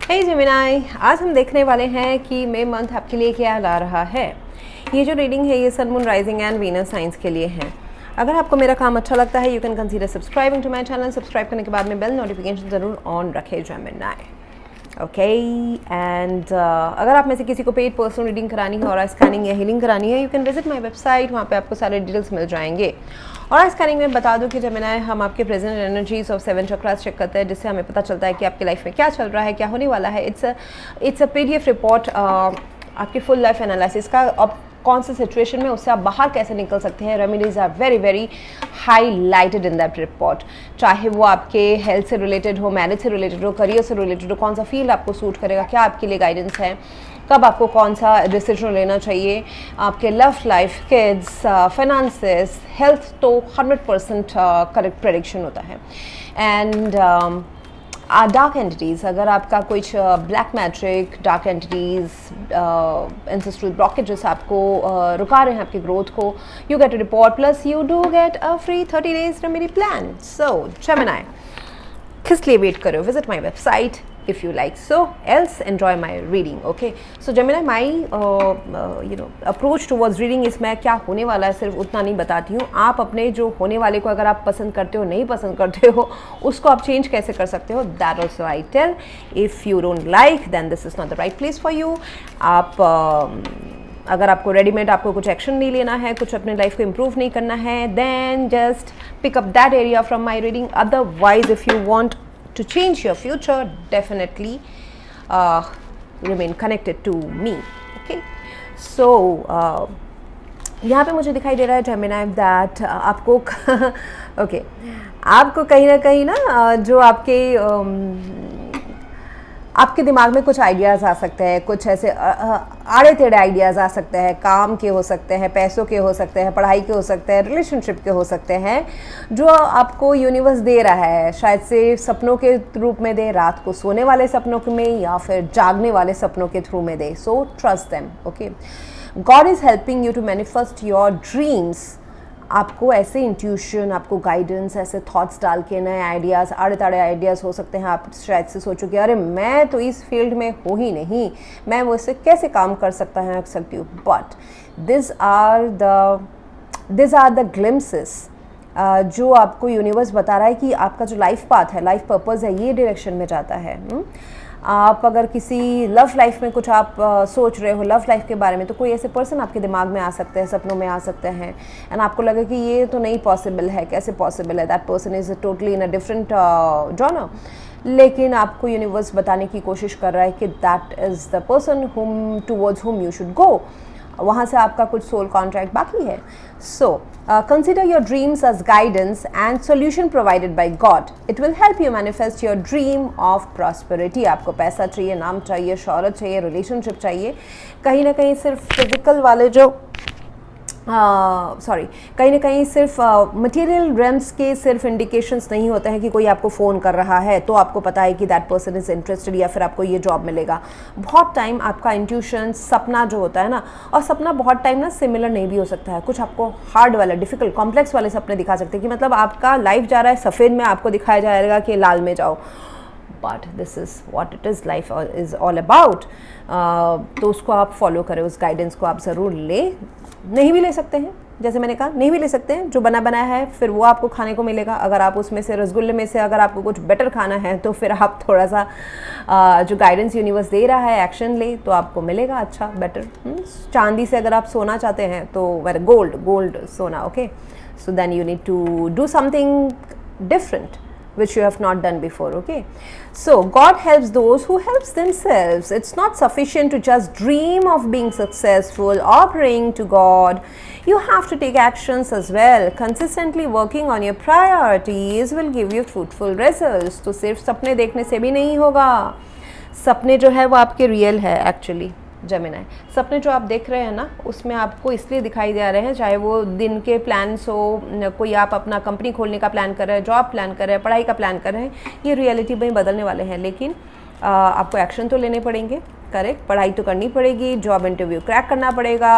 हे Gemini, आज हम देखने वाले हैं कि मई मंथ आपके लिए क्या ला रहा है। ये जो रीडिंग है ये sun moon rising and Venus signs के लिए है। अगर आपको मेरा काम अच्छा लगता है you can consider subscribing to my channel. Subscribe करने के बाद में बेल नोटिफिकेशन ज़रूर ऑन रखें जेमिनाई। ओके एंड अगर आप में से किसी को पेड पर्सनल रीडिंग करानी है और स्कैनिंग या हीलिंग करानी है you can visit my website. वहाँ पे आपको सारे डिटेल्स मिल जाएंगे। और स्कैनिंग में बता दूं कि जेमिनाई हम आपके present energies of 7 chakras check करते हैं, जिससे हमें पता चलता है कि आपकी लाइफ में क्या चल रहा है, क्या होने वाला है। इट्स अ पीडीएफ रिपोर्ट आपकी फुल लाइफ एनालिसिस का। अब कौन से सिचुएशन में उससे आप बाहर कैसे निकल सकते हैं, remedies are very very highlighted in that report. चाहे वो आपके हेल्थ से रिलेटेड हो, मैरिज से रिलेटेड हो, करियर से रिलेटेड हो, कौन सा फील्ड आपको सूट करेगा, क्या आपके लिए गाइडेंस है, कब आपको कौन सा डिसीजन लेना चाहिए, आपके love life, kids, finances, health, तो 100% करेक्ट प्रेडिक्शन होता है। एंड डार्क एंटिटीज़, अगर आपका कुछ black magic, dark entities, ancestral blockages आपको रुका रहे हैं आपकी ग्रोथ को, you get a report plus you do get a free 30 days remedy plan. So Gemini, किस लिए वेट करो? Visit my website if you like, so else enjoy my reading. Okay, so Gemini, my approach towards reading is मैं क्या होने वाला है सिर्फ उतना नहीं बताती हूँ। आप अपने जो होने वाले को अगर आप पसंद करते हो, नहीं पसंद करते हो, उसको आप चेंज कैसे कर सकते हो, that also I tell. If you don't like then this is not the right place for you. आप अगर आपको रेडीमेड आपको कुछ एक्शन नहीं लेना है, कुछ अपने लाइफ को इम्प्रूव नहीं करना है, then just pick up that area from my reading. Otherwise, if you want to change your future, definitely remain connected to me. Okay, so यहाँ पे मुझे दिखाई दे रहा है जेमिनाई दैट आपको okay, आपको कहीं ना कहीं ना जो आपके दिमाग में कुछ आइडियाज़ आ सकते हैं, कुछ ऐसे आड़े टेढ़े आइडियाज़ आ सकते हैं, काम के हो सकते हैं, पैसों के हो सकते हैं, पढ़ाई के हो सकते हैं, रिलेशनशिप के हो सकते हैं, जो आपको यूनिवर्स दे रहा है। शायद से सपनों के रूप में दे, रात को सोने वाले सपनों में, या फिर जागने वाले सपनों के थ्रू में दे। So trust them. Okay, God is helping you to manifest your dreams. आपको ऐसे इंट्यूशन, आपको गाइडेंस, ऐसे थॉट्स डाल के नए आइडियाज़, आड़े ताड़े आइडियाज़ हो सकते हैं। आप शायद से सोचोगे अरे मैं तो इस फील्ड में हूँ ही नहीं, मैं वो इससे कैसे काम कर सकती हूँ। But this are the glimpses जो आपको यूनिवर्स बता रहा है कि आपका जो लाइफ पाथ है, लाइफ पर्पज़ है, ये डायरेक्शन में जाता है। आप अगर किसी लव लाइफ में कुछ आप सोच रहे हो लव लाइफ के बारे में, तो कोई ऐसे पर्सन आपके दिमाग में आ सकते हैं, सपनों में आ सकते हैं, एंड आपको लगे कि ये तो नहीं पॉसिबल है, कैसे पॉसिबल है, that person is totally in a different genre. लेकिन आपको यूनिवर्स बताने की कोशिश कर रहा है कि that is the person towards whom you should go. वहाँ से आपका कुछ सोल कॉन्ट्रैक्ट बाकी है। So consider your dreams as guidance and solution provided by God. It will help you manifest your dream of prosperity. आपको पैसा चाहिए, नाम चाहिए, शौहरत चाहिए, रिलेशनशिप चाहिए, कहीं ना कहीं सिर्फ फिजिकल वाले जो कहीं ना कहीं सिर्फ मटेरियल रेम्स के सिर्फ इंडिकेशंस नहीं होते हैं कि कोई आपको फ़ोन कर रहा है तो आपको पता है कि दैट पर्सन इज़ इंटरेस्टेड या फिर आपको ये जॉब मिलेगा। बहुत टाइम आपका इंट्यूशन, सपना जो होता है ना, और सपना बहुत टाइम ना सिमिलर नहीं भी हो सकता है। कुछ आपको हार्ड वाला, डिफिकल्ट, कॉम्प्लेक्स वाले सपने दिखा सकते हैं कि मतलब आपका लाइफ जा रहा है सफ़ेद में, आपको दिखाया जाएगा कि लाल में जाओ। But this is what it is, life is all about. तो उसको आप फॉलो करें, उस गाइडेंस को आप ज़रूर ले। नहीं भी ले सकते हैं, जैसे मैंने कहा, नहीं भी ले सकते हैं। जो बना बनाया है फिर वो आपको खाने को मिलेगा। अगर आप उसमें से, रसगुल्ले में से अगर आपको कुछ बेटर खाना है तो फिर आप थोड़ा सा जो गाइडेंस यूनिवर्स दे रहा है एक्शन ले तो आपको मिलेगा अच्छा, बेटर। चांदी से अगर आप सोना चाहते हैं तो वेर गोल्ड सोना। Okay, so then you need to do something different which you have not done before. Okay, so God helps those who helps themselves. It's not sufficient to just dream of being successful or praying to God. You have to take actions as well. Consistently working on your priorities will give you fruitful results. तो सिर्फ सपने देखने से भी नहीं होगा। सपने जो है वो आपके रियल है एक्चुअली जेमिनाई। सपने जो आप देख रहे हैं ना, उसमें आपको इसलिए दिखाई दे रहे हैं, चाहे वो दिन के प्लान्स हो, कोई आप अपना कंपनी खोलने का प्लान कर रहे हैं, जॉब प्लान कर रहे हैं, पढ़ाई का प्लान कर रहे हैं, ये रियलिटी में बदलने वाले हैं। लेकिन आपको एक्शन तो लेने पड़ेंगे। करेक्ट, पढ़ाई तो करनी पड़ेगी, जॉब इंटरव्यू क्रैक करना पड़ेगा,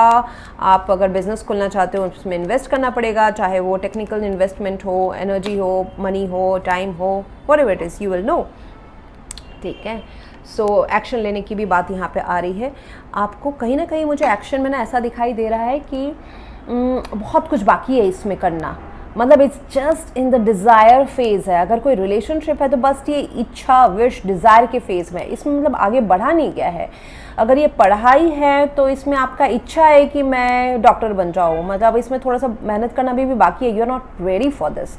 आप अगर बिजनेस खोलना चाहते हो उसमें इन्वेस्ट करना पड़ेगा, चाहे वो टेक्निकल इन्वेस्टमेंट हो, एनर्जी हो, मनी हो, टाइम हो, whatever it is, you will know. ठीक है। सो एक्शन लेने की भी बात यहाँ पे आ रही है। आपको कहीं ना कहीं मुझे एक्शन में ना ऐसा दिखाई दे रहा है कि बहुत कुछ बाकी है इसमें करना, मतलब it's just in the desire phase है। अगर कोई रिलेशनशिप है तो बस ये इच्छा, विश, डिज़ायर के फेज़ में, इसमें मतलब आगे बढ़ा नहीं गया है। अगर ये पढ़ाई है तो इसमें आपका इच्छा है कि मैं डॉक्टर बन जाऊँ, मतलब इसमें थोड़ा सा मेहनत करना भी बाकी है। You are not ready for this.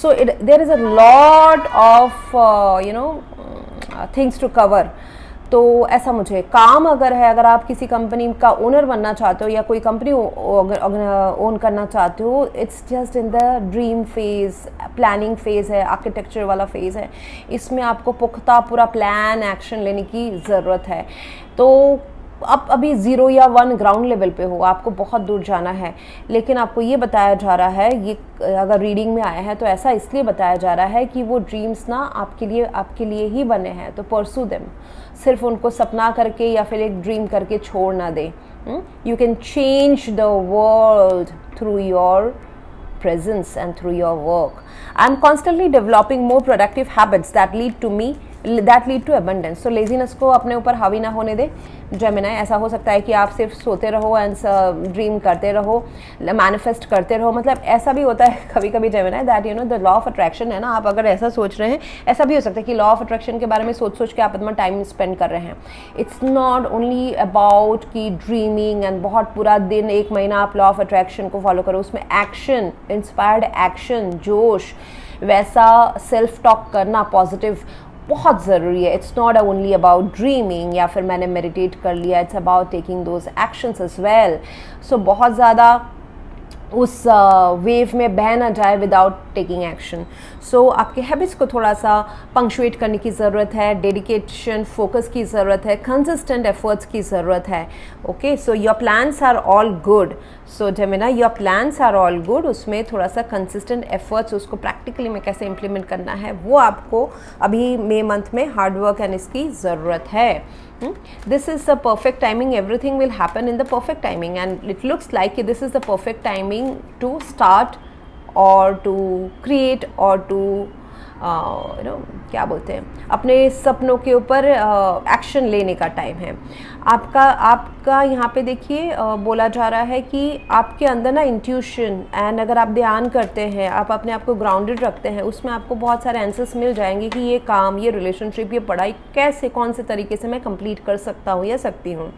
So there is a lot of things to cover. तो ऐसा मुझे काम अगर है, अगर आप किसी कंपनी का ओनर बनना चाहते हो या कोई कंपनी ओन करना चाहते हो, it's just in the dream phase, planning phase है, आर्किटेक्चर वाला फेज़ है। इसमें आपको पुख्ता पूरा प्लान, एक्शन लेने की ज़रूरत है। तो अब अभी 0 या 1 ग्राउंड लेवल पे हो, आपको बहुत दूर जाना है, लेकिन आपको ये बताया जा रहा है, ये अगर रीडिंग में आया है तो ऐसा इसलिए बताया जा रहा है कि वो ड्रीम्स ना आपके लिए ही बने हैं, तो परसू देम। सिर्फ उनको सपना करके या फिर एक ड्रीम करके छोड़ ना दे। You can change the world through your presence and through your work. I'm constantly developing more productive habits that lead to abundance. So laziness को अपने ऊपर हावी ना होने दे जेमिनी। ऐसा हो सकता है कि आप सिर्फ सोते रहो एंड ड्रीम करते रहो, मैनिफेस्ट करते रहो। मतलब ऐसा भी होता है कभी कभी Gemini that you know the law of attraction है ना, आप अगर ऐसा सोच रहे हैं, ऐसा भी हो सकता है कि लॉ ऑफ अट्रैक्शन के बारे में सोच के आप अपना टाइम स्पेंड कर रहे हैं। इट्स नॉट ओनली अबाउट की ड्रीमिंग एंड बहुत पूरा दिन 1 महीना आप लॉ ऑफ अट्रैक्शन को फॉलो करो। उसमें एक्शन, इंस्पायर्ड एक्शन, जोश, वैसा सेल्फ टॉक करना पॉजिटिव बहुत ज़रूरी है। It's not only about dreaming या फिर मैंने मेडिटेट कर लिया, it's about taking those actions as well. So बहुत ज़्यादा उस वेव में बह ना जाए विदाउट टेकिंग एक्शन। सो आपके हैबिट्स को थोड़ा सा पंक्चुएट करने की ज़रूरत है, डेडिकेशन, फोकस की ज़रूरत है, कंसिस्टेंट एफर्ट्स की ज़रूरत है। Okay, so your plans are all good. So Gemini, your plans are all good. उसमें थोड़ा सा कंसिस्टेंट एफर्ट्स, उसको प्रैक्टिकली में कैसे इम्प्लीमेंट करना है वो आपको अभी मई मंथ में हार्ड वर्क एंड इसकी ज़रूरत है। This is the perfect timing. Everything will happen in the perfect timing, and it looks like this is the perfect timing to start or to create or to क्या बोलते हैं, अपने सपनों के ऊपर एक्शन लेने का टाइम है। आपका यहाँ पे देखिए बोला जा रहा है कि आपके अंदर ना इंट्यूशन एंड अगर आप ध्यान करते हैं, आप अपने आप को ग्राउंडेड रखते हैं, उसमें आपको बहुत सारे आंसर्स मिल जाएंगे कि ये काम, ये रिलेशनशिप, ये पढ़ाई कैसे, कौन से तरीके से मैं कंप्लीट कर सकता हूँ या सकती हूँ।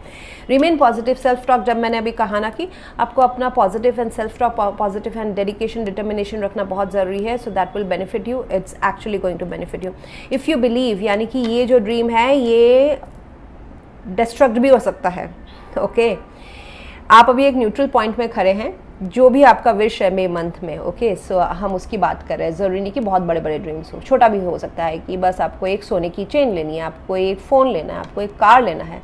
Remain positive. सेल्फ टॉक, जब मैंने अभी कहा ना कि आपको अपना positive and self talk, positive and dedication, determination रखना बहुत ज़रूरी है। So that will benefit you, it's actually going to benefit you if you believe. यानी कि ये जो ड्रीम है ये डिस्ट्रक्ट भी हो सकता है। ओके, आप अभी एक न्यूट्रल पॉइंट में खड़े हैं, जो भी आपका विश है मई मंथ में। ओके, सो हम उसकी बात कर रहे हैं। ज़रूरी नहीं कि बहुत बड़े बड़े ड्रीम्स हो, छोटा भी हो सकता है कि बस आपको एक सोने की चेन लेनी है, आपको एक फ़ोन लेना है, आपको एक कार लेना है।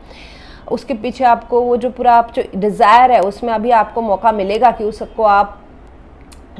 उसके पीछे आपको वो जो पूरा आप जो डिज़ायर है उसमें अभी आपको मौका मिलेगा कि उसको आप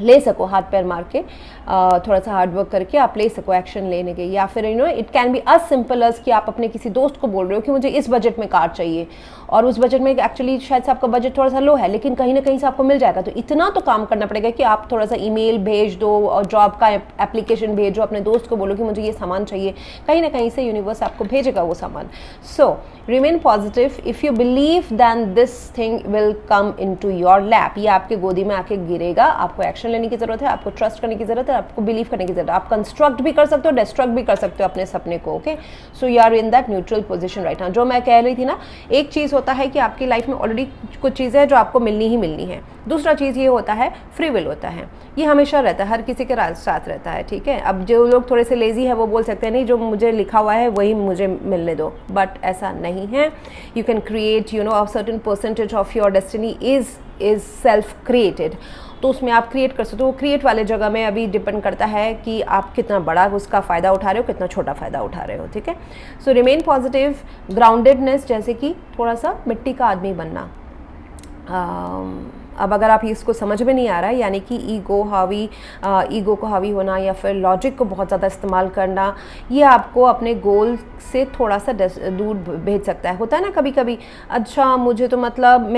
ले सको, हाथ पैर मार के थोड़ा सा हार्ड वर्क करके आप ले सको एक्शन लेने के। या फिर it can be as simple as कि आप अपने किसी दोस्त को बोल रहे हो कि मुझे इस बजट में कार चाहिए, और उस बजट में एक्चुअली शायद से आपका बजट थोड़ा सा लो है, लेकिन कहीं ना कहीं से आपको मिल जाएगा। तो इतना तो काम करना पड़ेगा कि आप थोड़ा सा ईमेल भेज दो और जॉब का एप्लीकेशन भेजो, अपने दोस्त को बोलो कि मुझे ये सामान चाहिए, कहीं ना कहीं से यूनिवर्स आपको भेजेगा वो सामान। So remain positive. If you believe then this thing will come into your lap. ये आपके गोदी में आके गिरेगा। आपको एक्शन लेने की ज़रूरत है, आपको ट्रस्ट करने की ज़रूरत है, आपको बिलीव करने की ज़रूरत है। आप कंस्ट्रक्ट भी कर सकते हो, डिस्ट्रक्ट भी कर सकते हो अपने सपने को। Okay, so you are in that neutral position right now. जो मैं कह रही थी ना, एक चीज़ होता है कि आपकी लाइफ में ऑलरेडी कुछ चीज़ें हैं जो आपको मिलनी ही मिलनी है। दूसरा चीज़ ये होता है फ्री विल होता है, ये हमेशा रहता है, हर किसी के साथ रहता है। ठीक है, अब जो लोग थोड़े से लेजी है वो बोल सकते हैं नहीं जो मुझे लिखा हुआ है वही मुझे मिलने दो, बट ऐसा नहीं है। You can create a certain percentage of your destiny is self created. तो उसमें आप क्रिएट कर सकते हो। वो क्रिएट वाले जगह में अभी डिपेंड करता है कि आप कितना बड़ा उसका फ़ायदा उठा रहे हो, कितना छोटा फ़ायदा उठा रहे हो। ठीक है, सो रिमेन पॉजिटिव। ग्राउंडेडनेस, जैसे कि थोड़ा सा मिट्टी का आदमी बनना। अब अगर आप इसको समझ में नहीं आ रहा है, यानी कि ईगो को हावी होना या फिर लॉजिक को बहुत ज़्यादा इस्तेमाल करना, ये आपको अपने गोल से थोड़ा सा दूर भेज सकता है। होता है ना कभी कभी, अच्छा मुझे तो मतलब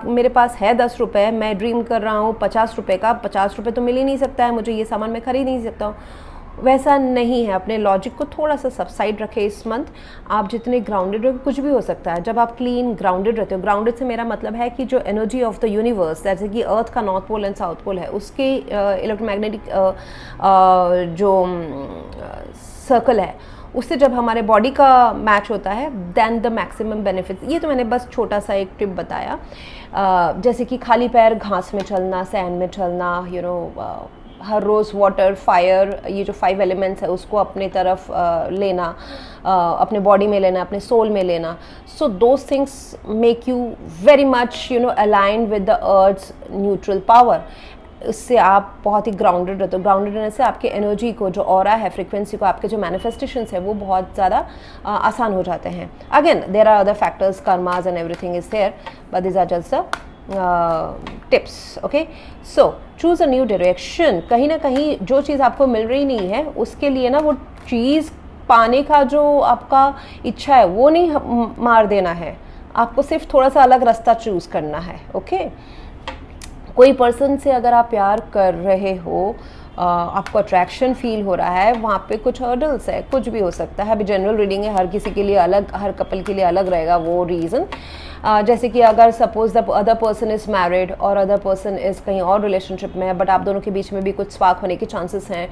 मेरे पास है 10 रुपये, मैं ड्रीम कर रहा हूँ 50 रुपये का, 50 रुपये तो मिल ही नहीं सकता है मुझे, ये सामान मैं खरीद नहीं सकता हूँ। वैसा नहीं है। अपने लॉजिक को थोड़ा सा सबसाइड रखें इस मंथ। आप जितने ग्राउंडेड हो, कुछ भी हो सकता है जब आप क्लीन ग्राउंडेड रहते हो। ग्राउंडेड से मेरा मतलब है कि जो एनर्जी ऑफ द यूनिवर्स, जैसे कि अर्थ का north pole and south pole है, उसके इलेक्ट्रोमैग्नेटिक जो सर्कल है, उससे जब हमारे बॉडी का मैच होता है देन द मैक्सिमम बेनिफिट्स। ये तो मैंने बस छोटा सा एक टिप बताया। जैसे कि खाली पैर घास में चलना, सैंड में चलना, हर रोज़ वाटर, फायर, ये जो 5 एलिमेंट्स है उसको अपने तरफ लेना, अपने बॉडी में लेना, अपने सोल में लेना। So those things make you very much aligned with the earth's neutral power. इससे आप बहुत ही ग्राउंडेड रहते हो। ग्राउंडेड रहने से आपके एनर्जी को, जो ऑरा है, फ्रीक्वेंसी को, आपके जो मैनिफेस्टेशंस है वो बहुत ज़्यादा आसान हो जाते हैं। Again there are other factors, karmas and everything is there, but this are just the tips. Okay, so choose a new direction. कहीं ना कहीं जो चीज़ आपको मिल रही नहीं है उसके लिए ना वो चीज़ पाने का जो आपका इच्छा है वो नहीं मार देना है, आपको सिर्फ थोड़ा सा अलग रास्ता चूज़ करना है। ओके, कोई पर्सन से अगर आप प्यार कर रहे हो, आपको अट्रैक्शन फील हो रहा है, वहाँ पे कुछ हर्डल्स है, कुछ भी हो सकता है। अभी जनरल रीडिंग है, हर किसी के लिए अलग, हर कपल के लिए अलग रहेगा वो रीज़न। जैसे कि अगर suppose the other person is married और अदर पर्सन इज़ कहीं और रिलेशनशिप में है, बट आप दोनों के बीच में भी कुछ स्पार्क होने के चांसेस हैं,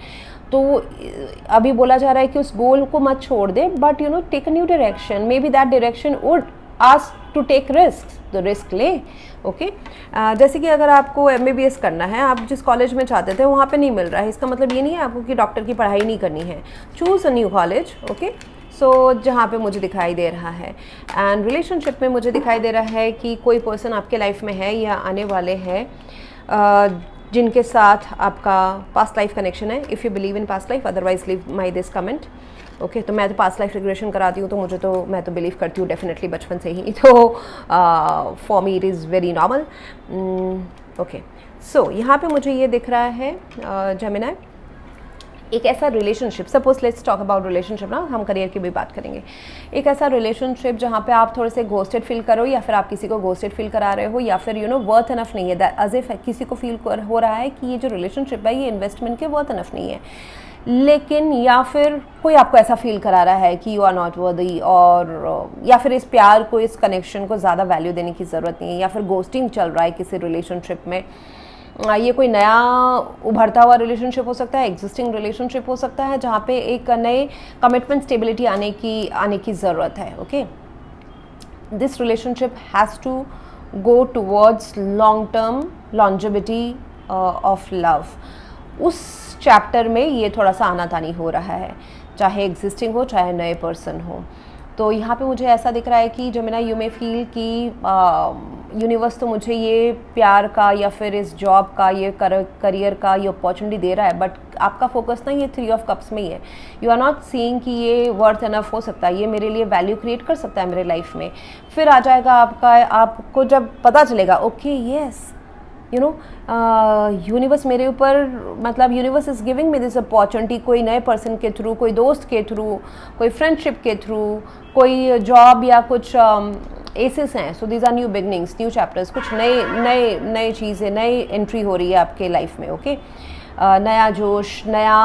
तो अभी बोला जा रहा है कि उस गोल को मत छोड़ दे, but take a new direction. Maybe that direction would ask to take risk, तो रिस्क ले। ओके, जैसे कि अगर आपको MBBS करना है, आप जिस कॉलेज में चाहते थे वहाँ पे नहीं मिल रहा है, इसका मतलब ये नहीं है आपको कि डॉक्टर की पढ़ाई नहीं करनी है। Choose a new college. Okay, so जहाँ पे मुझे दिखाई दे रहा है, एंड रिलेशनशिप में मुझे दिखाई दे रहा है कि कोई पर्सन आपके लाइफ में है या आने वाले हैं जिनके साथ आपका पास्ट लाइफ कनेक्शन है। If you believe in past life, otherwise leave my this comment. Okay, तो मैं तो पास्ट लाइफ रिग्रेशन कराती हूँ, तो मैं तो बिलीव करती हूँ डेफिनेटली बचपन से ही, तो for me it is very normal. Okay, so यहाँ पे मुझे ये दिख रहा है जेमिनी, एक ऐसा relationship, suppose let's talk about relationship ना, हम करियर की भी बात करेंगे। एक ऐसा रिलेशनशिप जहाँ पे आप थोड़े से घोस्टेड फील करो, या फिर आप किसी को घोस्टेड फील करा रहे हो, या फिर वर्थ इनफ नहीं है, एज इफ किसी को फील हो रहा है कि ये जो रिलेशनशिप है ये इन्वेस्टमेंट के वर्थ इनफ नहीं है, लेकिन या फिर कोई आपको ऐसा फील करा रहा है कि यू आर नॉट वर्दी, और या फिर इस प्यार को, इस कनेक्शन को ज़्यादा वैल्यू देने की ज़रूरत नहीं है, या फिर घोस्टिंग चल रहा है किसी रिलेशनशिप में। ये कोई नया उभरता हुआ रिलेशनशिप हो सकता है, एग्जिस्टिंग रिलेशनशिप हो सकता है, जहाँ पे एक नए कमिटमेंट, स्टेबिलिटी आने की ज़रूरत है। Okay, this relationship has to go towards long term longevity of love. उस चैप्टर में ये थोड़ा सा आनातानी हो रहा है, चाहे एग्जिस्टिंग हो चाहे नए पर्सन हो। तो यहाँ पे मुझे ऐसा दिख रहा है कि जो मैंने यू मे फील कि यूनिवर्स तो मुझे ये प्यार का या फिर इस जॉब का, ये करियर का ये अपॉर्चुनिटी दे रहा है, बट आपका फोकस ना ये 3 ऑफ कप्स में ही है। यू आर नॉट सीइंग कि ये वर्थ इनफ हो सकता है, ये मेरे लिए वैल्यू क्रिएट कर सकता है मेरे लाइफ में। फिर आ जाएगा आपको जब पता चलेगा, ओके येस, यूनिवर्स मेरे ऊपर, मतलब universe is giving me this opportunity, कोई नए पर्सन के थ्रू, कोई दोस्त के थ्रू, कोई फ्रेंडशिप के थ्रू, कोई जॉब या कुछ एसेस हैं। So these are new beginnings, new chapters, कुछ नए चीज़ें, नई एंट्री हो रही है आपके लाइफ में। ओके, नया जोश, नया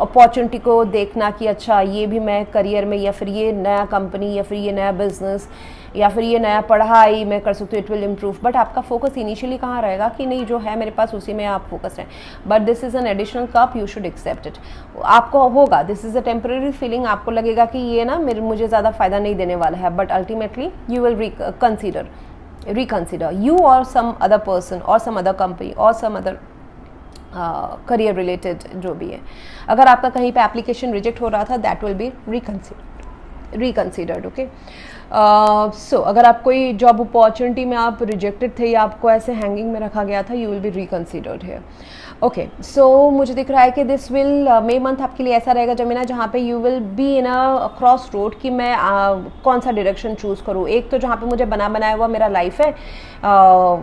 अपॉर्चुनिटी को देखना कि अच्छा ये भी मैं करियर में, या फिर ये नया कंपनी, या फिर ये नया बिजनेस, या फिर ये नया पढ़ाई मैं कर सकती हूँ, इट विल इम्प्रूव। बट आपका फोकस इनिशियली कहाँ रहेगा कि नहीं, जो है मेरे पास उसी में आप फोकस रहें। But this is an additional cup, you should accept it. आपको होगा, this is a temporary feeling, आपको लगेगा कि ये ना मुझे ज़्यादा फ़ायदा नहीं देने वाला है, but ultimately you will reconsider you और सम अदर पर्सन और सम अदर कंपनी और सम अदर करियर रिलेटेड जो भी है। अगर आपका कहीं पे एप्लीकेशन रिजेक्ट हो रहा था, दैट विल बी रिकन्सिडर्ड। ओके, सो अगर आप कोई जॉब अपॉर्चुनिटी में आप रिजेक्टेड थे या आपको ऐसे हैंगिंग में रखा गया था, you will be reconsidered here. Okay, so मुझे दिख रहा है कि दिस विल मे मंथ आपके लिए ऐसा रहेगा जमीना, जहाँ पे you will be in a cross road कि मैं कौन सा डायरेक्शन चूज़ करूँ। एक तो जहाँ पे मुझे बनाया हुआ मेरा लाइफ है,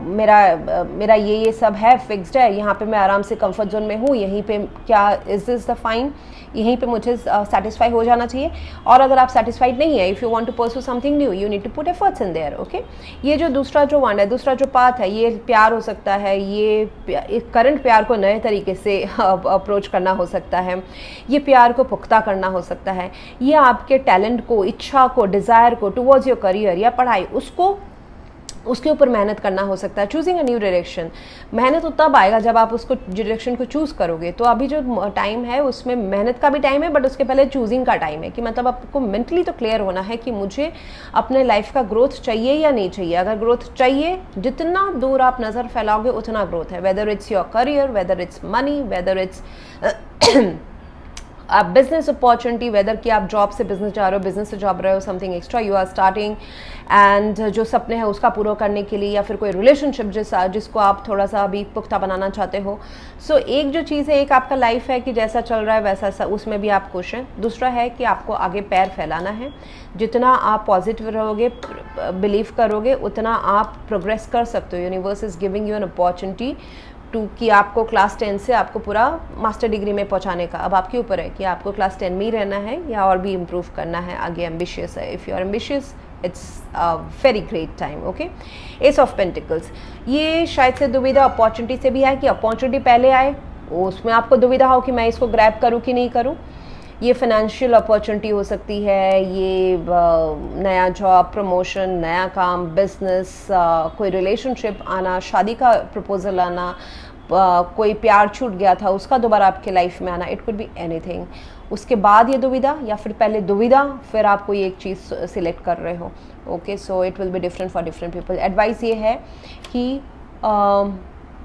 मेरा ये सब है, फिक्स्ड है, यहाँ पे मैं आराम से कंफर्ट जोन में हूँ, यहीं पे क्या इज दिस द फाइन, यहीं पे मुझे सेटिस्फाई हो जाना चाहिए। और अगर आप सेटिस्फाइड नहीं है, if you want to pursue something something new, you need to put efforts in there, okay. ये जो दूसरा जो वन है, दूसरा जो पाथ है, ये प्यार हो सकता है, ये करंट प्यार को नए तरीके से अप्रोच करना हो सकता है, ये प्यार को पुख्ता करना हो सकता है, ये आपके टैलेंट को, इच्छा को, डिज़ायर को टुवर्ड्स योर करियर या पढ़ाई, उसके ऊपर मेहनत करना हो सकता है। चूजिंग अ न्यू डायरेक्शन, मेहनत तो तब आएगा जब आप उसको डायरेक्शन को चूज़ करोगे। तो अभी जो टाइम है उसमें मेहनत का भी टाइम है, बट उसके पहले चूजिंग का टाइम है कि मतलब आपको मेंटली तो क्लियर होना है कि मुझे अपने लाइफ का ग्रोथ चाहिए या नहीं चाहिए। अगर ग्रोथ चाहिए, जितना दूर आप नज़र फैलाओगे उतना ग्रोथ है, whether it's your career, whether it's money, whether it's आप बिजनेस अपॉर्चुनिटी, वेदर कि आप जॉब से बिजनेस जा रहे हो, बिजनेस से जॉब रहे हो, something extra you are starting, and जो सपने हैं उसका पूरा करने के लिए, या फिर कोई रिलेशनशिप जिसको आप थोड़ा सा अभी पुख्ता बनाना चाहते हो। सो एक जो चीज़ है, एक आपका लाइफ है कि जैसा चल रहा है वैसा उसमें भी आप खुश हैं। दूसरा है कि आपको आगे पैर फैलाना है, जितना आप पॉजिटिव रहोगे, बिलीव करोगे, उतना आप प्रोग्रेस कर सकते हो। Universe is giving you an opportunity कि आपको क्लास 10 से आपको पूरा मास्टर डिग्री में पहुंचाने का। अब आपके ऊपर है कि आपको क्लास 10 में ही रहना है या और भी इम्प्रूव करना है, आगे एम्बिशियस है। If you are ambitious, it's a very great time, okay. Ace of pentacles, ये शायद से दुविधा अपॉर्चुनिटी से भी है कि अपॉर्चुनिटी पहले आए, उसमें आपको दुविधा हो कि मैं इसको ग्रैब करूँ कि नहीं करूँ। ये फाइनेंशियल अपॉर्चुनिटी हो सकती है, ये नया जॉब, प्रमोशन, नया काम, बिजनेस, कोई रिलेशनशिप आना, शादी का प्रपोजल आना, कोई प्यार छूट गया था उसका दोबारा आपके लाइफ में आना, इट कुड बी एनीथिंग। उसके बाद ये दुविधा, या फिर पहले दुविधा फिर आप कोई एक चीज़ सिलेक्ट कर रहे हो, okay. So it will be different for different people. Advice ये है कि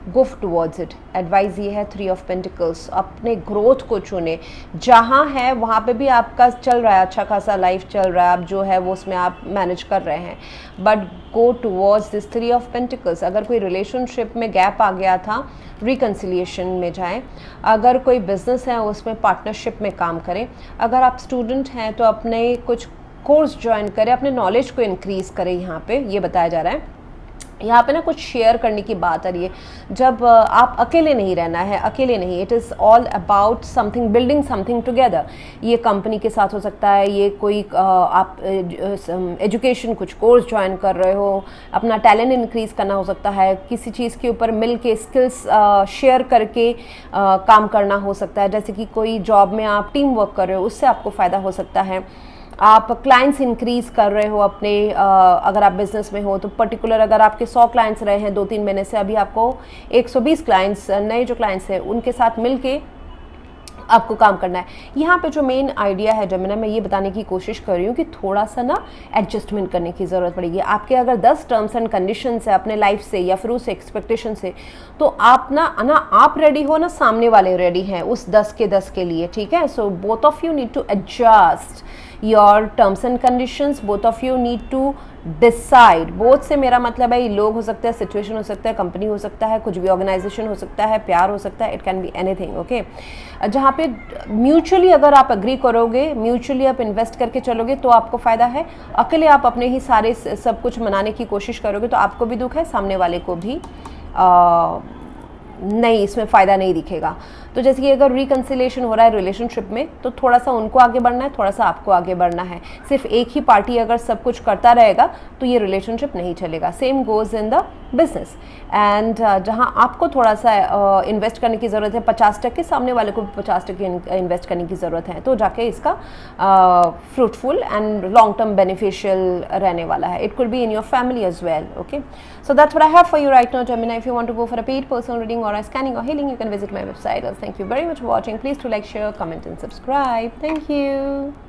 गो टुवर्ड्स इट। एडवाइस ये है 3 ऑफ पेंटिकल्स, अपने ग्रोथ को चुने। जहाँ है वहाँ पे भी आपका चल रहा है, अच्छा खासा लाइफ चल रहा है, आप जो है वो उसमें आप मैनेज कर रहे हैं, but go towards this 3 of pentacles. अगर कोई रिलेशनशिप में गैप आ गया था, रिकन्सिलिएशन में जाएं। अगर कोई बिजनेस है उसमें पार्टनरशिप में काम करें। अगर आप स्टूडेंट हैं तो अपने कुछ कोर्स ज्वाइन करें, अपने नॉलेज को इंक्रीज़ करें। यहाँ पे ये बताया जा रहा है, यहाँ पे ना कुछ शेयर करने की बात आ रही है। जब आप अकेले नहीं रहना है, अकेले नहीं, it is all about something, building something together. ये कंपनी के साथ हो सकता है, ये कोई आप एजुकेशन कुछ कोर्स ज्वाइन कर रहे हो, अपना टैलेंट इंक्रीज़ करना हो सकता है, किसी चीज़ के ऊपर मिल के स्किल्स शेयर करके काम करना हो सकता है। जैसे कि कोई जॉब में आप टीम वर्क कर रहे हो, उससे आपको फ़ायदा हो सकता है। आप क्लाइंट्स इंक्रीज़ कर रहे हो अपने, अगर आप बिज़नेस में हो तो पर्टिकुलर अगर आपके 100 क्लाइंट्स रहे हैं 2-3 महीने से, अभी आपको 120 क्लाइंट्स, नए जो क्लाइंट्स हैं उनके साथ मिलके आपको काम करना है। यहाँ पे जो मेन आइडिया है जब मैं ये बताने की कोशिश कर रही हूँ कि थोड़ा सा ना एडजस्टमेंट करने की ज़रूरत पड़ेगी। आपके अगर 10 टर्म्स एंड कंडीशंस है अपने लाइफ से या फिर उस एक्सपेक्टेशन से, तो आप ना आप रेडी हो ना, सामने वाले रेडी हैं उस 10 के 10 के लिए, ठीक है। So both of you need to adjust your terms and conditions, both of you need to decide. Both से मेरा मतलब है, ये लोग हो सकता है, सिचुएशन हो सकता है, कंपनी हो सकता है, कुछ भी ऑर्गेनाइजेशन हो सकता है, प्यार हो सकता है, it can be anything, okay. जहाँ पे म्यूचुअली अगर आप एग्री करोगे, म्यूचुअली आप इन्वेस्ट करके चलोगे तो आपको फ़ायदा है। अकेले आप अपने ही सारे सब कुछ मनाने की कोशिश करोगे तो आपको भी दुख है, सामने वाले को भी नहीं, इसमें फ़ायदा नहीं दिखेगा। तो जैसे कि अगर रिकन्सिलेशन हो रहा है रिलेशनशिप में, तो थोड़ा सा उनको आगे बढ़ना है, थोड़ा सा आपको आगे बढ़ना है। सिर्फ एक ही पार्टी अगर सब कुछ करता रहेगा तो ये रिलेशनशिप नहीं चलेगा। Same goes in the business. And जहाँ आपको थोड़ा सा इन्वेस्ट करने की ज़रूरत है 50%, सामने वाले को 50% इन्वेस्ट करने की ज़रूरत है, तो जाके इसका fruitful and long term beneficial रहने वाला है। It could be in your family as well, okay. So that's what I have for you right now, Gemini. If you want to go for a paid personal reading or a scanning or healing, you can visit my website. Thank you very much for watching. Please do like, share, comment and subscribe. Thank you.